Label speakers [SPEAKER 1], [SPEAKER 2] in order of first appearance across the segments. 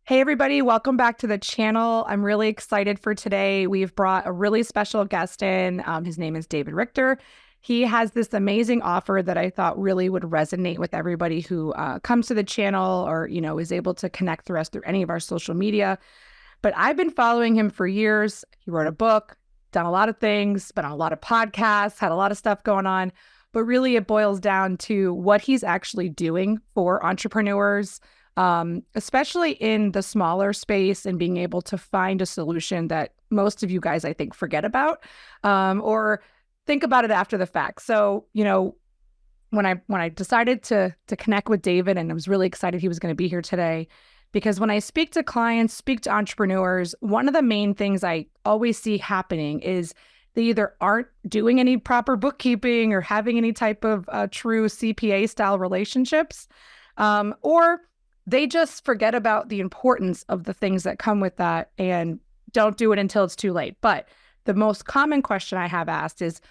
[SPEAKER 1] Hey everybody, welcome back to the channel. I'm really excited for today. We've brought a really special guest in. His name is David Richter. He has this amazing offer that I thought really would resonate with everybody who comes to the channel or, is able to connect through us through any of our social media. But I've been following him for years. He wrote a book, done a lot of things, been on a lot of podcasts, had a lot of stuff going on. But really it boils down to what he's actually doing for entrepreneurs, especially in the smaller space, and being able to find a solution that most of you guys, I think, forget about or think about it after the fact. So, when I decided to connect with David, and I was really excited he was going to be here today, because when I speak to clients, speak to entrepreneurs, one of the main things I always see happening is they either aren't doing any proper bookkeeping or having any type of true CPA style relationships, or they just forget about the importance of the things that come with that and don't do it until it's too late. But the most common question I have asked is,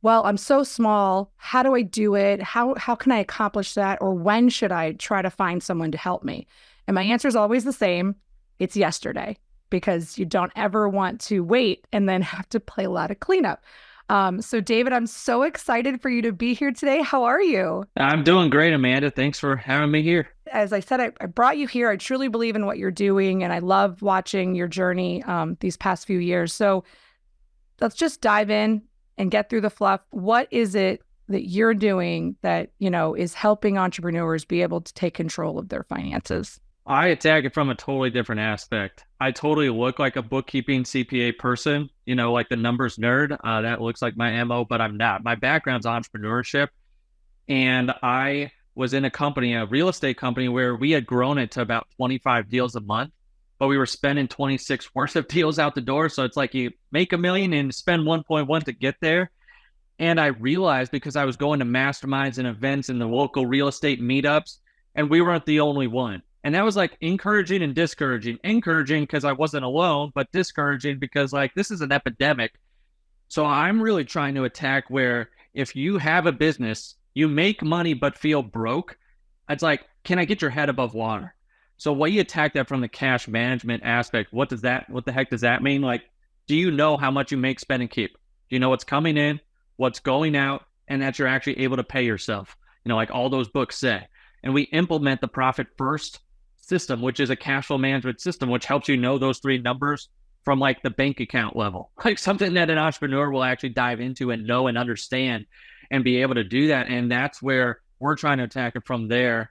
[SPEAKER 1] well, I'm so small. How do I do it? How can I accomplish that? Or when should I try to find someone to help me? And my answer is always the same. It's yesterday, because you don't ever want to wait and then have to play a lot of cleanup. So David, I'm so excited for you to be here today. How are you?
[SPEAKER 2] I'm doing great, Amanda. Thanks for having me here.
[SPEAKER 1] As I said, I brought you here. I truly believe in what you're doing, and I love watching your journey these past few years. So let's just dive in and get through the fluff. What is it that you're doing that, is helping entrepreneurs be able to take control of their finances?
[SPEAKER 2] I attack it from a totally different aspect. I totally look like a bookkeeping CPA person, like the numbers nerd. That looks like my MO, but I'm not. My background's entrepreneurship. And I was in a real estate company, where we had grown it to about 25 deals a month, but we were spending 26 worth of deals out the door. So it's like you make $1 million and spend 1.1 to get there. And I realized, because I was going to masterminds and events and the local real estate meetups, and we weren't the only one. And that was like encouraging and discouraging. Encouraging because I wasn't alone, but discouraging because this is an epidemic. So I'm really trying to attack where, if you have a business, you make money but feel broke, it's like, can I get your head above water? So what you attack that from the cash management aspect, what the heck does that mean? Like, do you know how much you make, spend, and keep? Do you know what's coming in, what's going out, and that you're actually able to pay yourself? Like all those books say. And we implement the profit first system, which is a cash flow management system, which helps you know those three numbers from the bank account level, like something that an entrepreneur will actually dive into and know and understand and be able to do that. And that's where we're trying to attack it from there.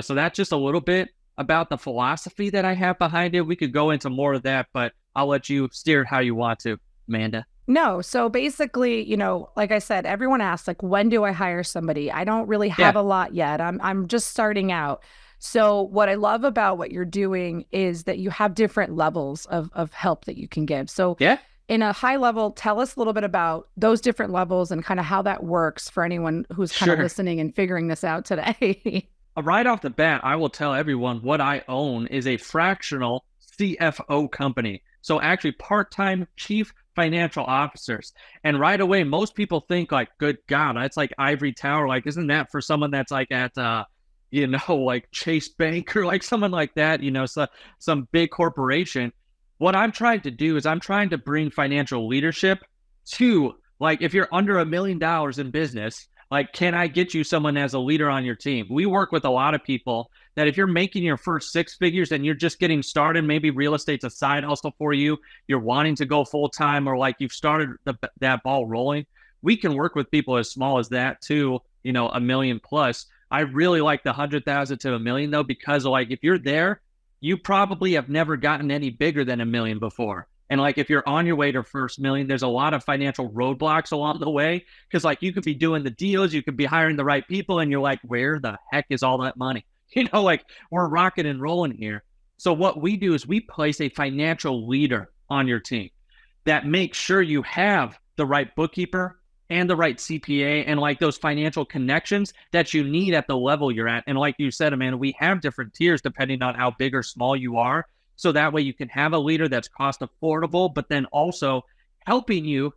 [SPEAKER 2] So that's just a little bit about the philosophy that I have behind it. We could go into more of that, but I'll let you steer it how you want to, Amanda.
[SPEAKER 1] No. So basically, like I said, everyone asks, when do I hire somebody? I don't really have
[SPEAKER 2] Yeah,
[SPEAKER 1] a lot yet. I'm just starting out. So what I love about what you're doing is that you have different levels of help that you can give. So
[SPEAKER 2] yeah,
[SPEAKER 1] in a high level, tell us a little bit about those different levels and kind of how that works for anyone who's kind of
[SPEAKER 2] sure.
[SPEAKER 1] listening and figuring this out today.
[SPEAKER 2] Right off the bat, I will tell everyone what I own is a fractional CFO company. So actually part-time chief financial officers. And right away, most people think good God, that's like ivory tower. Isn't that for someone that's at, like Chase Bank or someone like that, so, some big corporation. What I'm trying to do is I'm trying to bring financial leadership to, if you're under $1 million in business, can I get you someone as a leader on your team? We work with a lot of people that if you're making your first six figures and you're just getting started, maybe real estate's a side hustle for you, you're wanting to go full time, or you've started that ball rolling, we can work with people as small as that to, $1 million plus. I really like the 100,000 to $1 million though, because if you're there, you probably have never gotten any bigger than $1 million before. And if you're on your way to first million, there's a lot of financial roadblocks along the way, because you could be doing the deals, you could be hiring the right people, and you're like, where the heck is all that money? We're rocking and rolling here. So what we do is we place a financial leader on your team that makes sure you have the right bookkeeper and the right CPA and those financial connections that you need at the level you're at. And like you said, Amanda, we have different tiers depending on how big or small you are. So that way you can have a leader that's cost affordable, but then also helping you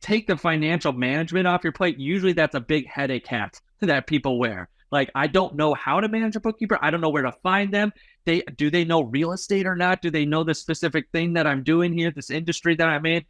[SPEAKER 2] take the financial management off your plate. Usually that's a big headache hat that people wear. Like, I don't know how to manage a bookkeeper. I don't know where to find them. Do they know real estate or not? Do they know the specific thing that I'm doing here, this industry that I'm in?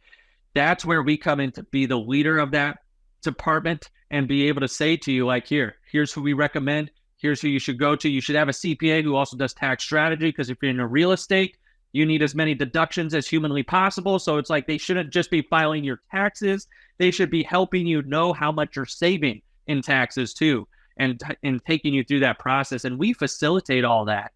[SPEAKER 2] That's where we come in to be the leader of that department and be able to say to you, like, here's who we recommend. Here's who you should go to. You should have a CPA who also does tax strategy, because if you're in a real estate, you need as many deductions as humanly possible. So it's like they shouldn't just be filing your taxes. They should be helping you know how much you're saving in taxes too, and taking you through that process. And we facilitate all that.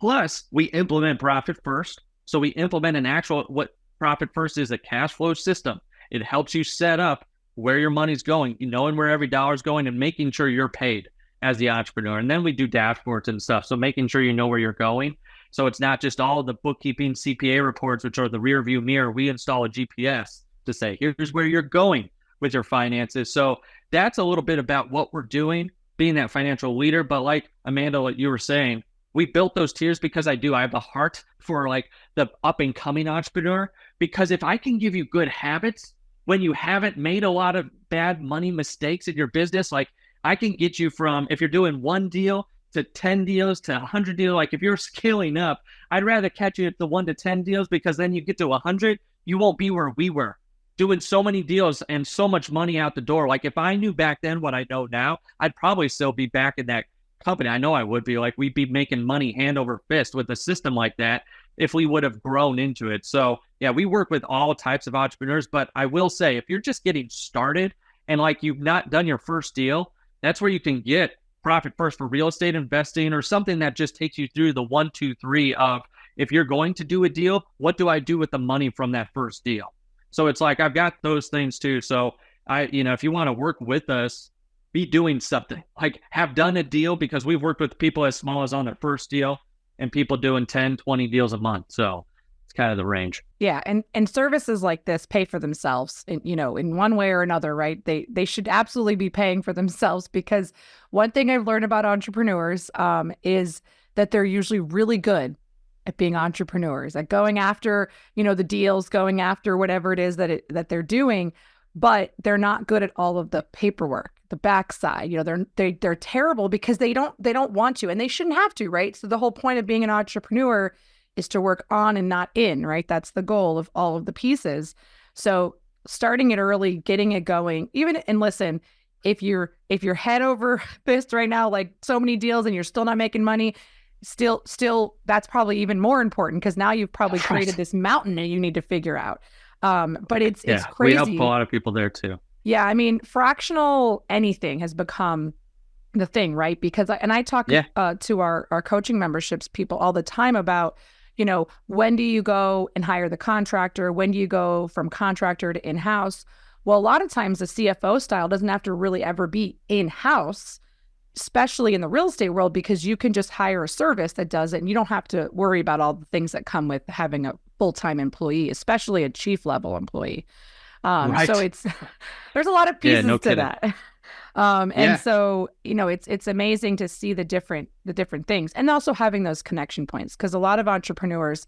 [SPEAKER 2] Plus, we implement Profit First. So we implement an actual, what Profit First is, a cash flow system. It helps you set up where your money's going, knowing where every dollar is going, and making sure you're paid as the entrepreneur. And then we do dashboards and stuff. So making sure you know where you're going. So it's not just all the bookkeeping CPA reports, which are the rear view mirror. We install a GPS to say, here's where you're going with your finances. So that's a little bit about what we're doing, being that financial leader. But like Amanda, what you were saying, we built those tiers because I have the heart for like the up and coming entrepreneur. Because if I can give you good habits when you haven't made a lot of bad money mistakes in your business, like I can get you from, if you're doing one deal to 10 deals to 100 deals. Like if you're scaling up, I'd rather catch you at the 1 to 10 deals, because then you get to 100, you won't be where we were doing so many deals and so much money out the door. Like if I knew back then what I know now, I'd probably still be back in that company. I know I would be. Like, we'd be making money hand over fist with a system like that if we would have grown into it. So yeah, we work with all types of entrepreneurs. But I will say, if you're just getting started and like you've not done your first deal, that's where you can get Profit First for real estate investing, or something that just takes you through the 1, 2, 3 of, if you're going to do a deal, what do I do with the money from that first deal? So it's like, I've got those things too. So if you want to work with us, be doing something, like have done a deal, because we've worked with people as small as on their first deal and people doing 10, 20 deals a month. So it's kind of the range.
[SPEAKER 1] Yeah. And services like this pay for themselves, in one way or another, right? They should absolutely be paying for themselves, because one thing I've learned about entrepreneurs is that they're usually really good at being entrepreneurs, at going after, the deals, going after whatever it is that they're doing, but they're not good at all of the paperwork, the backside. They're terrible because they don't want to, and they shouldn't have to, right? So the whole point of being an entrepreneur is to work on and not in, right? That's the goal of all of the pieces. So starting it early, getting it going, and listen, if you're head over fist right now, like so many deals, and you're still not making money, still that's probably even more important, because now you've probably created this mountain that you need to figure out. But it's crazy.
[SPEAKER 2] We help a lot of people there too.
[SPEAKER 1] Yeah, I mean, fractional anything has become the thing, right? Because I talk to our coaching memberships people all the time about, when do you go and hire the contractor? When do you go from contractor to in-house? Well, a lot of times the CFO style doesn't have to really ever be in-house, especially in the real estate world, because you can just hire a service that does it, and you don't have to worry about all the things that come with having a full-time employee, especially a chief level employee.
[SPEAKER 2] Right.
[SPEAKER 1] So there's a lot of pieces to that. And so, it's amazing to see the different things, and also having those connection points, because a lot of entrepreneurs,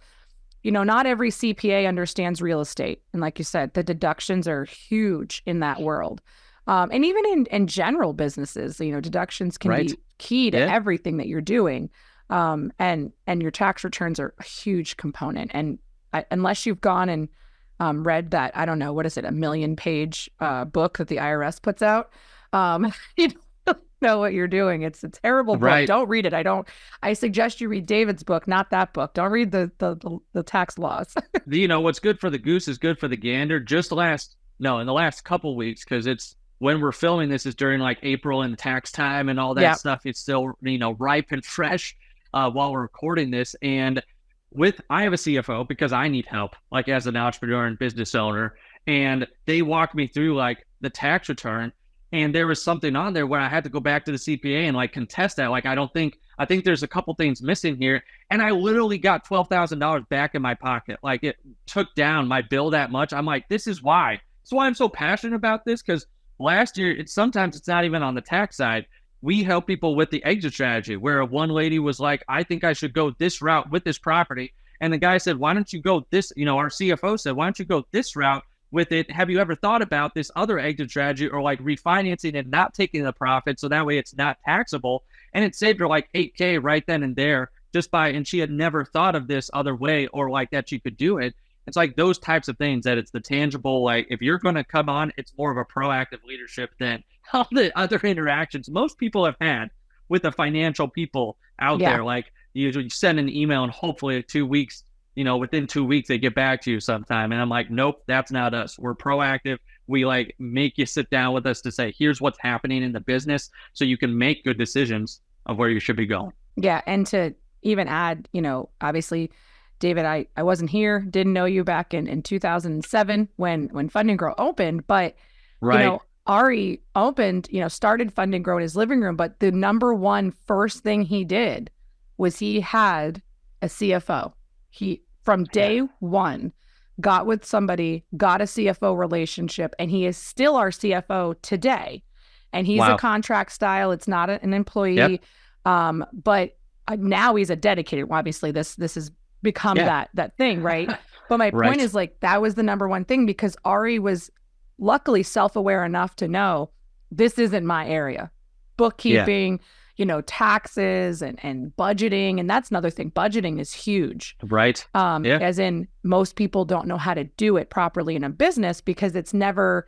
[SPEAKER 1] not every CPA understands real estate. And like you said, the deductions are huge in that world. And even in general businesses, deductions can be key to everything that you're doing. And your tax returns are a huge component. And unless you've gone and read that, I don't know, what is it, a 1,000,000-page book that the IRS puts out, you don't know what you're doing. It's a terrible book. Don't read it. I suggest you read David's book, not that book. Don't read the tax laws.
[SPEAKER 2] What's good for the goose is good for the gander. In the last couple weeks, because it's, when we're filming this is during like April and tax time and all that stuff. It's still, ripe and fresh while we're recording this. And I have a CFO, because I need help, like as an entrepreneur and business owner. And they walked me through like the tax return. And there was something on there where I had to go back to the CPA and like contest that. Like, I think there's a couple things missing here. And I literally got $12,000 back in my pocket. Like, it took down my bill that much. I'm like, this is why. That's why I'm so passionate about this, because last year, sometimes it's not even on the tax side. We help people with the exit strategy, where one lady was like, I think I should go this route with this property. And the guy said, why don't you go this, our CFO said, why don't you go this route with it. Have you ever thought about this other exit strategy, or like refinancing and not taking the profit so that way it's not taxable? And it saved her like 8K right then and there just by, and she had never thought of this other way, or like that she could do it. It's like those types of things that it's the tangible, like if you're going to come on, it's more of a proactive leadership than all the other interactions most people have had with the financial people out there. Like you send an email and hopefully 2 weeks, within 2 weeks, they get back to you sometime. And I'm like, nope, that's not us. We're proactive. We like make you sit down with us to say, here's what's happening in the business so you can make good decisions of where you should be going.
[SPEAKER 1] Yeah. And to even add, obviously, David, I wasn't here, didn't know you back in 2007 when Fund&Grow opened, but, Ari opened, started Fund&Grow in his living room, but the number one first thing he did was he had a CFO. He, from day one, got with somebody, got a CFO relationship, and he is still our CFO today. And he's a contract style. It's not an employee. But now he's a dedicated. Obviously, this has become that thing, right? But my point is like that was the number one thing, because Ari was luckily self-aware enough to know this isn't my area. Bookkeeping, taxes and budgeting. And that's another thing. Budgeting is huge.
[SPEAKER 2] Right.
[SPEAKER 1] As in most people don't know how to do it properly in a business because it's not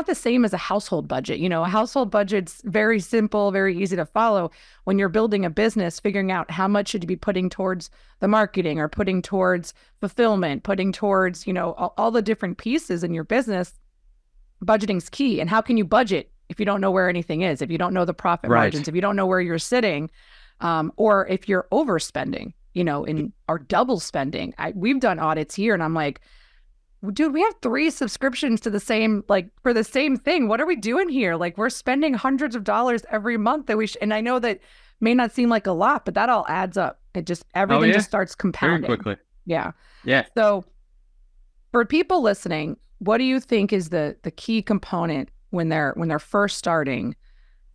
[SPEAKER 1] the same as a household budget. A household budget's very simple, very easy to follow. When you're building a business, figuring out how much should you be putting towards the marketing or putting towards fulfillment, putting towards, all the different pieces in your business, budgeting's key. And how can you budget if you don't know where anything is, if you don't know the profit margins, if you don't know where you're sitting, or if you're overspending, or double spending. We've done audits here and I'm like, dude, we have 3 subscriptions to the same, for the same thing. What are we doing here? Like we're spending hundreds of dollars every month that and I know that may not seem like a lot, but that all adds up. It just, everything just starts compounding.
[SPEAKER 2] Very quickly.
[SPEAKER 1] Yeah.
[SPEAKER 2] Yeah.
[SPEAKER 1] So for people listening, what do you think is the key component when they're first starting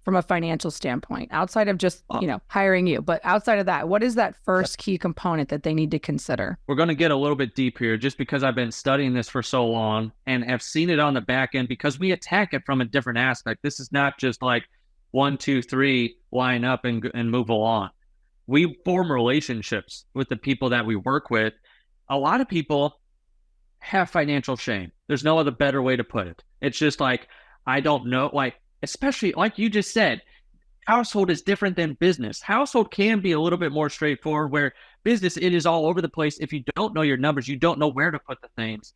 [SPEAKER 1] from a financial standpoint, outside of just, hiring you, but outside of that, what is that first key component that they need to consider?
[SPEAKER 2] We're going to get a little bit deep here just because I've been studying this for so long and have seen it on the back end, because we attack it from a different aspect. This is not just like 1, 2, 3, line up and move along. We form relationships with the people that we work with. A lot of people have financial shame. There's no other better way to put it. It's just like, I don't know, especially like you just said, household is different than business. Household can be a little bit more straightforward, where business, it is all over the place. If you don't know your numbers, you don't know where to put the things.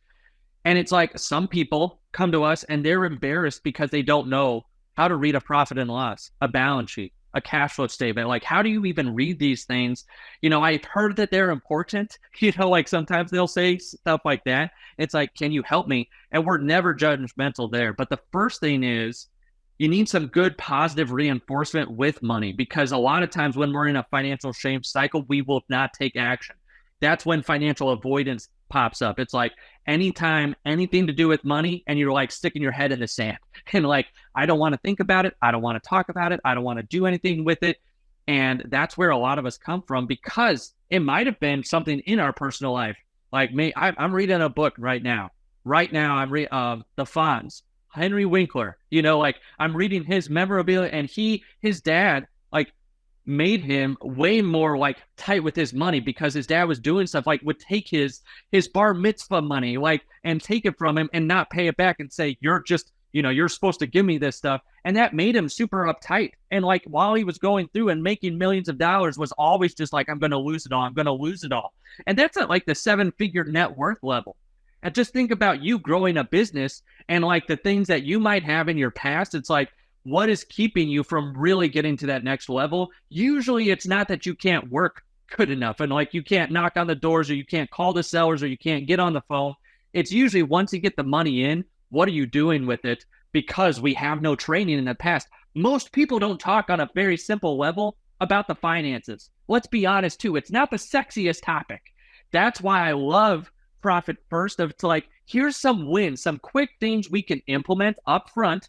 [SPEAKER 2] And it's like some people come to us and they're embarrassed because they don't know how to read a profit and loss, a balance sheet, a cash flow statement. Like, how do you even read these things? I've heard that they're important. Like sometimes they'll say stuff like that. It's like, can you help me? And we're never judgmental there. But the first thing is you need some good positive reinforcement with money, because a lot of times when we're in a financial shame cycle, we will not take action. That's when financial avoidance pops up. It's like anytime, anything to do with money, and you're like sticking your head in the sand and like, I don't want to think about it. I don't want to talk about it. I don't want to do anything with it. And that's where a lot of us come from, because it might have been something in our personal life. Like me, I'm reading a book right now. I'm reading The Fonz, Henry Winkler. I'm reading his memorabilia, and his dad made him way more tight with his money, because his dad was doing stuff would take his bar mitzvah money and take it from him and not pay it back and say, you're supposed to give me this stuff. And that made him super uptight. And while he was going through and making millions of dollars, was always just I'm going to lose it all. I'm going to lose it all. And that's at the 7-figure net worth level. And just think about you growing a business and the things that you might have in your past. It's what is keeping you from really getting to that next level? Usually it's not that you can't work good enough and you can't knock on the doors, or you can't call the sellers, or you can't get on the phone. It's usually once you get the money in, what are you doing with it? Because we have no training in the past. Most people don't talk on a very simple level about the finances. Let's be honest too. It's not the sexiest topic. That's why I love Profit First. It's here's some wins, some quick things we can implement up front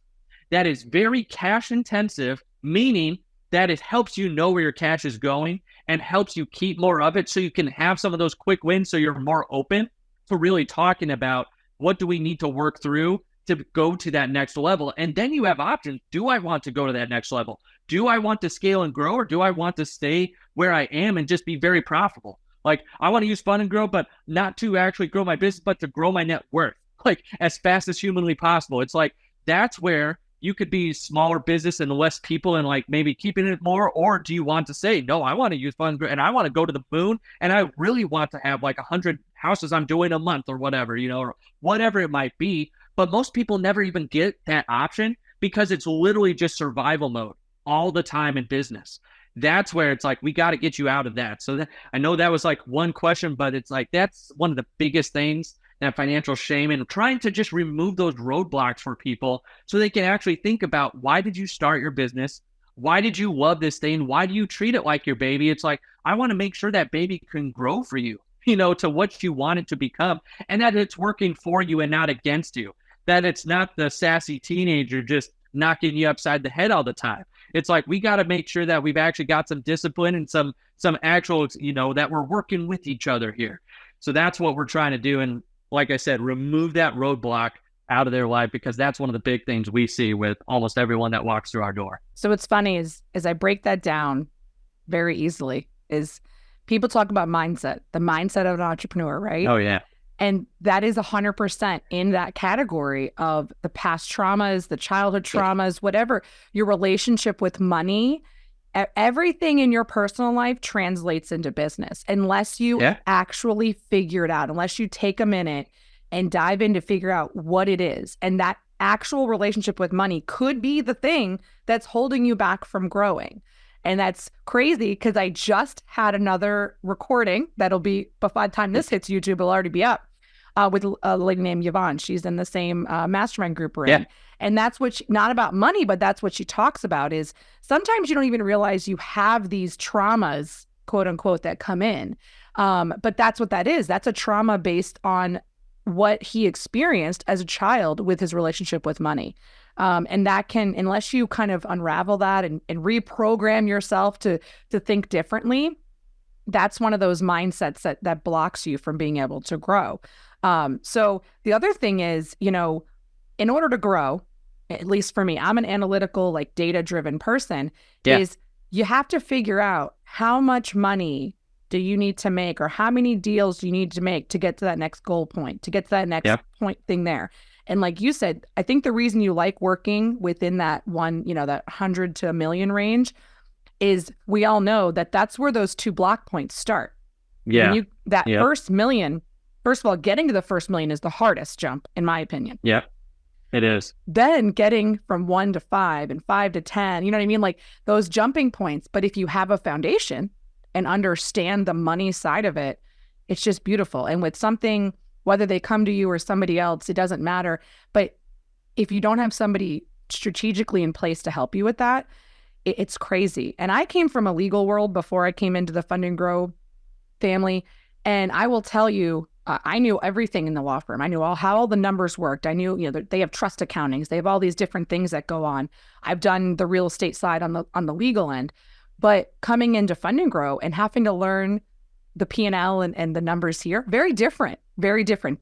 [SPEAKER 2] that is very cash intensive, meaning that it helps you know where your cash is going and helps you keep more of it, so you can have some of those quick wins, so you're more open to really talking about What do we need to work through to go to that next level? And then you have options. Do I want to go to that next level? Do I want to scale and grow, or do I want to stay where I am and just be very profitable? Like, I want to use Fund&Grow, but not to actually grow my business, but to grow my net worth, like as fast as humanly possible. It's like, that's where you could be smaller business and less people and like maybe keeping it more. Or do you want to say, no, I want to use Fund&Grow and I want to go to the moon and I really want to have like 100 houses I'm doing a month or whatever, or whatever it might be. But most people never even get that option because it's literally just survival mode all the time in business. That's where it's like, we got to get you out of that. So I know that was like one question, but it's like, that's one of the biggest things, that financial shame, and trying to just remove those roadblocks for people so they can actually think about, why did you start your business? Why did you love this thing? Why do you treat it like your baby? It's like, I want to make sure that baby can grow for you, to what you want it to become, and that it's working for you and not against you. That it's not the sassy teenager just knocking you upside the head all the time. It's like, we got to make sure that we've actually got some discipline and some actual, that we're working with each other here. So that's what we're trying to do. And like I said, remove that roadblock out of their life, because that's one of the big things we see with almost everyone that walks through our door.
[SPEAKER 1] So what's funny is, as I break that down very easily, is people talk about mindset, the mindset of an entrepreneur, right?
[SPEAKER 2] Oh, yeah.
[SPEAKER 1] And that is 100% in that category of the past traumas, the childhood traumas, whatever, your relationship with money. Everything in your personal life translates into business unless you actually figure it out, unless you take a minute and dive in to figure out what it is. And that actual relationship with money could be the thing that's holding you back from growing. And that's crazy, because I just had another recording that'll be, by the time this hits YouTube, it'll already be up, with a lady named Yvonne. She's in the same mastermind group we're in. And that's what not about money, but that's what she talks about, is sometimes you don't even realize you have these traumas, quote unquote, that come in. But that's what that is. That's a trauma based on what he experienced as a child with his relationship with money. And that can, unless you kind of unravel that and reprogram yourself to think differently, that's one of those mindsets that blocks you from being able to grow. So the other thing is, in order to grow, at least for me, I'm an analytical, like data-driven person, is you have to figure out how much money do you need to make, or how many deals do you need to make to get to that next goal point, to get to that next point thing there. And like you said, I think the reason you like working within that one, that 100 to 1 million range is, we all know that that's where those 2 block points start. First million, first of all, getting to the first million is the hardest jump, in my opinion.
[SPEAKER 2] Yeah, it is.
[SPEAKER 1] Then getting from 1 to 5 and 5 to 10, you know what I mean? Like those jumping points. But if you have a foundation and understand the money side of it, it's just beautiful. And with something, whether they come to you or somebody else, it doesn't matter. But if you don't have somebody strategically in place to help you with that, it's crazy. And I came from a legal world before I came into the Fund&Grow family. And I will tell you, I knew everything in the law firm. I knew how all the numbers worked. I knew, they have trust accountings. They have all these different things that go on. I've done the real estate side on the legal end. But coming into Fund&Grow and having to learn the P&L and the numbers here, very different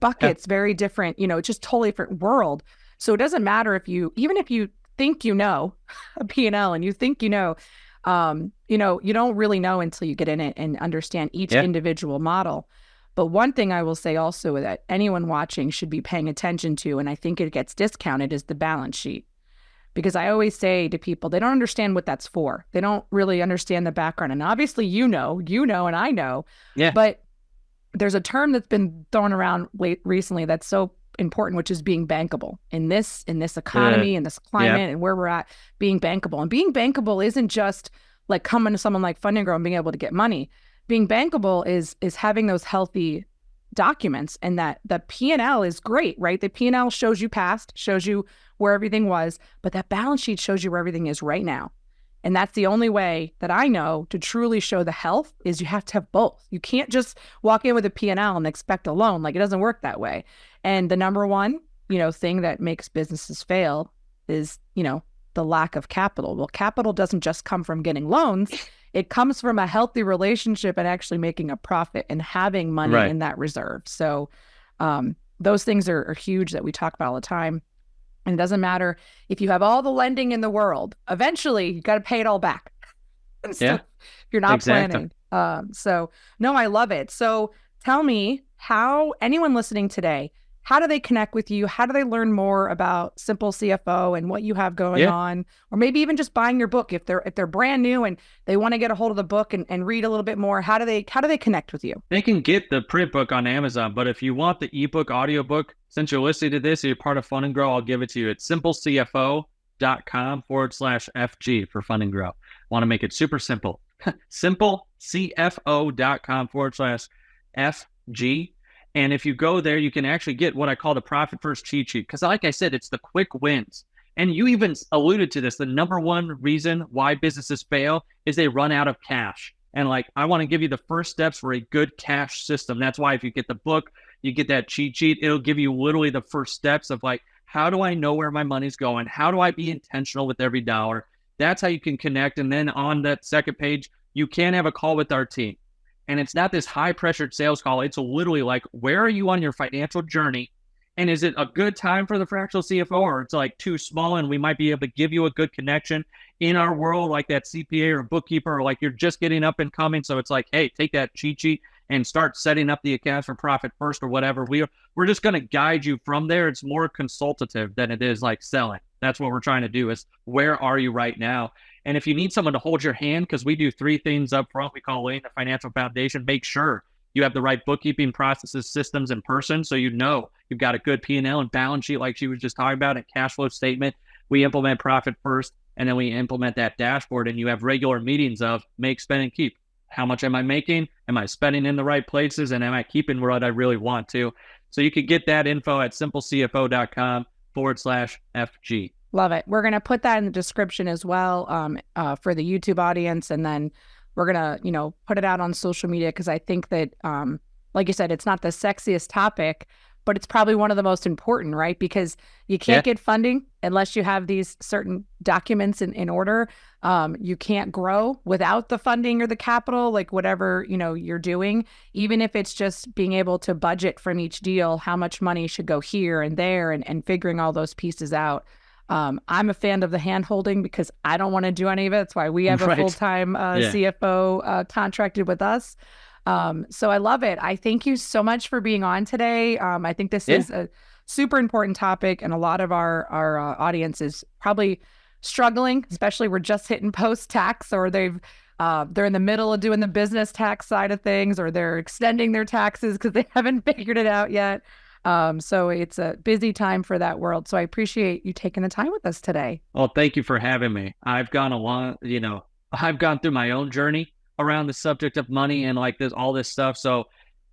[SPEAKER 1] buckets, very different, it's just totally different world. So it doesn't matter even if you think a P&L and you think you don't really know until you get in it and understand each individual model. But one thing I will say also that anyone watching should be paying attention to, and I think it gets discounted, is the balance sheet. Because I always say to people, they don't understand what that's for. They don't really understand the background. And obviously, and I know. Yeah. But there's a term that's been thrown around recently that's so important, which is being bankable in this economy, in this climate, and where we're at, being bankable. And being bankable isn't just like coming to someone like Fund&Grow and being able to get money. Being bankable is having those healthy documents, and that the P&L is great, right? The P&L shows you past, shows you where everything was, but that balance sheet shows you where everything is right now. And that's the only way that I know to truly show the health, is you have to have both. You can't just walk in with a P&L and expect a loan. Like, it doesn't work that way. And the number one, thing that makes businesses fail is, the lack of capital. Well, capital doesn't just come from getting loans. It comes from a healthy relationship and actually making a profit and having money in that reserve. So those things are huge that we talk about all the time. And it doesn't matter if you have all the lending in the world, eventually you got to pay it all back. So if you're not
[SPEAKER 2] exactly.
[SPEAKER 1] planning. So no, I love it. So tell me, how anyone listening today, how do they connect with you? How do they learn more about Simple CFO and what you have going
[SPEAKER 2] Yeah.
[SPEAKER 1] on? Or maybe even just buying your book if they're brand new and they want to get a hold of the book and read a little bit more. How do they connect with you?
[SPEAKER 2] They can get the print book on Amazon, but if you want the ebook, audiobook, since you're listening to this, you're part of Fund and Grow, I'll give it to you. It's simplecfo.com/FG for Fund and Grow. Want to make it super simple. simplecfo.com/FG. And if you go there, you can actually get what I call the profit first cheat sheet. Because like I said, it's the quick wins. And you even alluded to this. The number one reason why businesses fail is they run out of cash. And like, I want to give you the first steps for a good cash system. That's why if you get the book, you get that cheat sheet, it'll give you literally the first steps of like, how do I know where my money's going? How do I be intentional with every dollar? That's how you can connect. And then on that second page, you can have a call with our team. And it's not this high pressured sales call. It's literally like, where are you on your financial journey? And is it a good time for the fractional CFO, or it's like too small and we might be able to give you a good connection in our world, like that CPA or bookkeeper, or like you're just getting up and coming. So it's like, hey, take that cheat sheet and start setting up the accounts for profit first or whatever. We're just going to guide you from there. It's more consultative than it is like selling. That's what we're trying to do is where are you right now? And if you need someone to hold your hand, because we do 3 things up front, we call laying the financial foundation, make sure you have the right bookkeeping processes, systems, and person. So you know you've got a good P&L and balance sheet like she was just talking about, and cash flow statement. We implement profit first, and then we implement that dashboard, and you have regular meetings of make, spend, and keep. How much am I making? Am I spending in the right places? And am I keeping what I really want to? So you can get that info at simplecfo.com/FG.
[SPEAKER 1] Love it. We're going to put that in the description as well for the YouTube audience. And then we're going to, put it out on social media because I think that, like you said, it's not the sexiest topic, but it's probably one of the most important, right? Because you can't get funding unless you have these certain documents in order. You can't grow without the funding or the capital, like whatever, you're doing, even if it's just being able to budget from each deal, how much money should go here and there and figuring all those pieces out. I'm a fan of the hand holding because I don't want to do any of it. That's why we have a full-time CFO contracted with us. So I love it. I thank you so much for being on today. I think this is a super important topic, and a lot of our audience is probably struggling, especially we're just hitting post-tax, or they're in the middle of doing the business tax side of things, or they're extending their taxes because they haven't figured it out yet. So it's a busy time for that world. So I appreciate you taking the time with us today.
[SPEAKER 2] Well, thank you for having me. I've gone I've gone through my own journey around the subject of money and like all this stuff. So,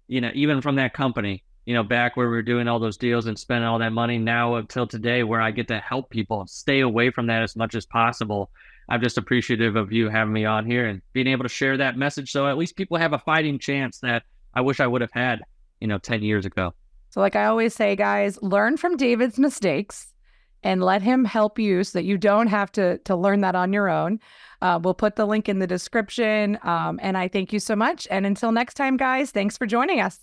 [SPEAKER 2] even from that company, back where we were doing all those deals and spending all that money, now until today where I get to help people stay away from that as much as possible. I'm just appreciative of you having me on here and being able to share that message. So at least people have a fighting chance that I wish I would have had, 10 years ago.
[SPEAKER 1] So like I always say, guys, learn from David's mistakes and let him help you so that you don't have to learn that on your own. We'll put the link in the description. And I thank you so much. And until next time, guys, thanks for joining us.